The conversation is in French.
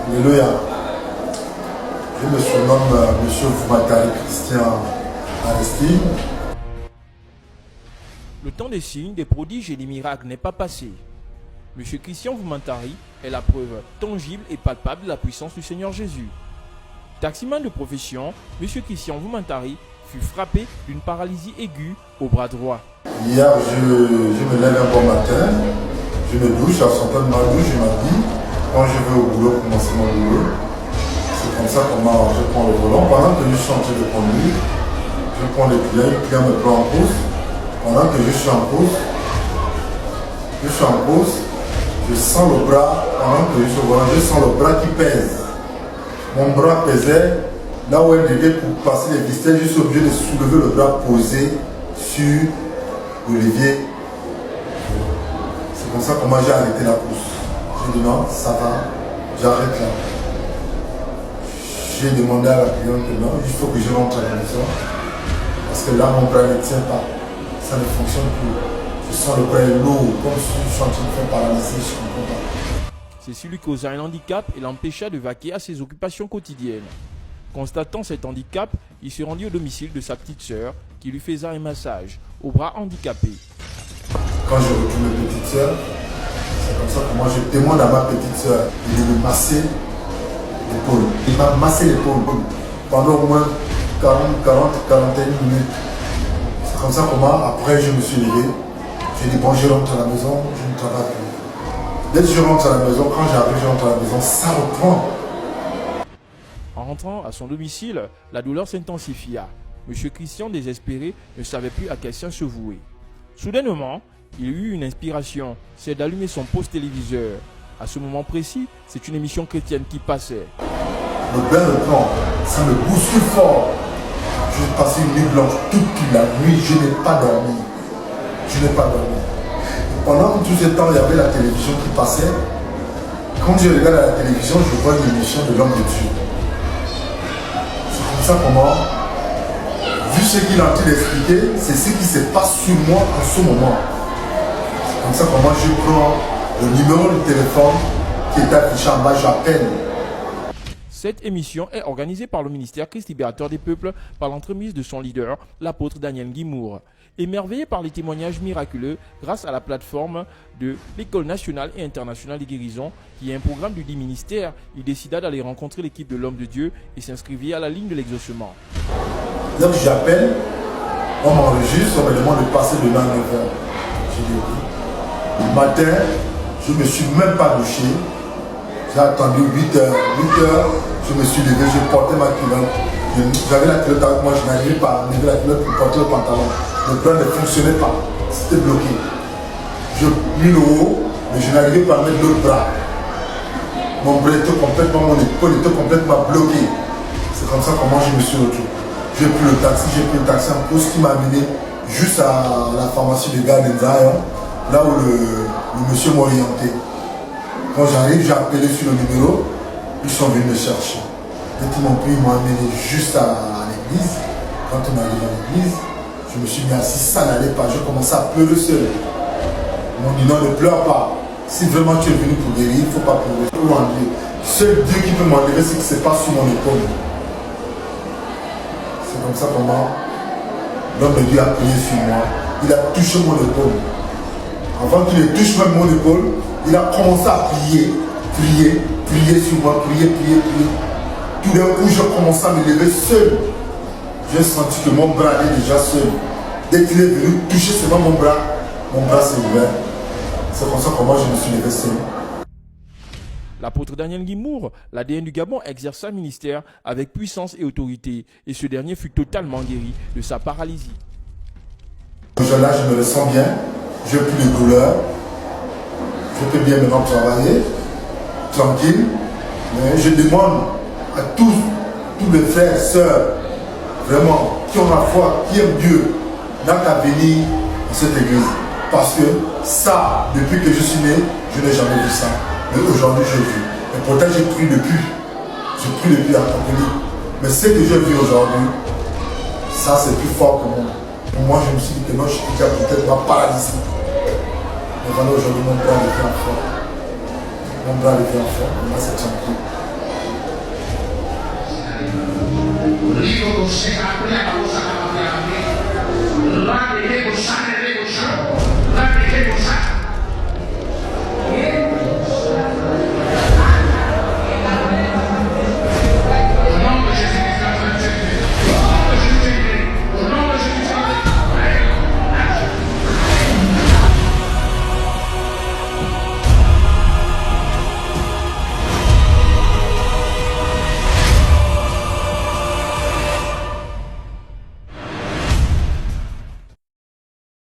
Alléluia. Je me surnomme Monsieur Vumatari Christian Aristide. Le temps des signes, des prodiges et des miracles n'est pas passé. Monsieur Christian Vumatari est la preuve tangible et palpable de la puissance du Seigneur Jésus. Taximan de profession, Monsieur Christian Vumatari fut frappé d'une paralysie aiguë au bras droit. Hier, je me lève un bon matin, je me douche, à son temps de ma douche, je m'habille. Quand je vais au boulot, commencer mon boulot, c'est comme ça que je prends le volant. Pendant que je suis en train de conduire, je prends le client me prend en pause. Pendant que je suis en pause, je sens le bras, pendant que je suis au volant, je sens le bras qui pèse. Mon bras pesait, là où elle devait pour passer les ficelles, je suis obligé de soulever le bras posé sur Olivier. C'est comme ça que moi j'ai arrêté la course. J'ai dit non, ça va, j'arrête là. J'ai demandé à la cliente que non, il faut que je rentre à la maison. Parce que là, mon bras ne tient pas. Ça ne fonctionne plus. Je sens le bras lourd, comme si je suis en train de faire paralyser, je ne comprends pas. Ceci lui causa un handicap et l'empêcha de vaquer à ses occupations quotidiennes. Constatant cet handicap, il se rendit au domicile de sa petite sœur qui lui faisait un massage au bras handicapé. Quand je retrouve ma petite sœur, c'est comme ça que moi je demande à ma petite sœur de me masser l'épaule. Il m'a massé l'épaule pendant au moins 41 minutes. C'est comme ça que moi, après je me suis levé. J'ai dit bon, je rentre à la maison, je ne travaille plus. Dès que je rentre à la maison, quand j'arrive, je rentre à la maison, ça reprend. En rentrant à son domicile, la douleur s'intensifia. Monsieur Christian, désespéré, ne savait plus à quel sien se vouer. Soudainement, il eut une inspiration, c'est d'allumer son poste téléviseur. À ce moment précis, c'est une émission chrétienne qui passait. Le bain le prend, ça me bouscule fort. J'ai passé une nuit blanche toute la nuit, je n'ai pas dormi. Pendant tout ce temps, il y avait la télévision qui passait. Quand je regarde à la télévision, je vois une émission de l'homme de Dieu. C'est comme ça comment, vu ce qu'il est en train d'expliquer, c'est ce qui se passe sur moi en ce moment. C'est comme ça comment je prends le numéro de téléphone qui est affiché en bas, j'appelle. Cette émission est organisée par le ministère Christ Libérateur des Peuples par l'entremise de son leader, l'apôtre Daniel Guimour. Émerveillé par les témoignages miraculeux grâce à la plateforme de l'École nationale et internationale des guérisons, qui est un programme du dit ministère, il décida d'aller rencontrer l'équipe de l'homme de Dieu et s'inscrivit à la ligne de l'exaucement. Donc j'appelle, on m'enregistre, on me demande de passer de 9 h. J'ai dit oui. Le matin, je ne me suis même pas douché. J'ai attendu 8 h. 8 h, je me suis levé, j'ai porté ma culotte. J'avais la culotte avec moi, je n'arrivais pas à lever la culotte pour porter le pantalon. Le bras ne fonctionnait pas, c'était bloqué. Je mis le haut, mais je n'arrivais pas à mettre l'autre bras. Mon bras était complètement, mon épaule était complètement bloquée. C'est comme ça comment je me suis retrouvé. J'ai pris le taxi en course qui m'a amené juste à la pharmacie de Gare d'Enzaïon, là où le monsieur m'a orienté. Quand j'arrive, j'ai appelé sur le numéro, ils sont venus me chercher. Dès qu'ils m'ont pris, ils m'ont amené juste à l'église. Quand on est arrivé à l'église, je me suis mis assis, ça n'allait pas, je commençais à pleurer seul. Ils m'ont dit non, ne pleure pas. Si vraiment tu es venu pour guérir, il ne faut pas pleurer. Seul Dieu qui peut m'enlever ce qui se passe sur mon épaule. C'est comme ça comment l'homme de Dieu a prié sur moi. Il a touché mon épaule. Avant qu'il ne touche même mon épaule, il a commencé à prier sur moi, prier. Tout d'un coup, je commençais à me lever seul. J'ai senti que mon bras est déjà seul. Dès qu'il est venu toucher seulement mon bras s'est ouvert. C'est comme ça que moi je me suis levé seul. L'apôtre Daniel Guimour, l'ADN du Gabon, exerça un ministère avec puissance et autorité, et ce dernier fut totalement guéri de sa paralysie. Là, je me le sens bien, je n'ai plus de douleur, je peux bien maintenant travailler, tranquille, mais je demande à tous les frères, sœurs, vraiment, qui ont la foi, qui aiment Dieu, n'a qu'à venir à cette église. Parce que ça, depuis que je suis né, je n'ai jamais vu ça. Mais aujourd'hui, j'ai vu. Et pourtant, j'ai pris depuis. J'ai pris depuis la catholique. Mais ce que j'ai vu aujourd'hui, ça, c'est plus fort que moi. Pour moi, je me suis dit que non, je suis déjà peut-être ma paralysie. Mais voilà, aujourd'hui, mon bras devient fort. Mon bras devient fort. Moi, c'est tranquille. Ligo se apre a cosa la de que gozar, la de que gozar.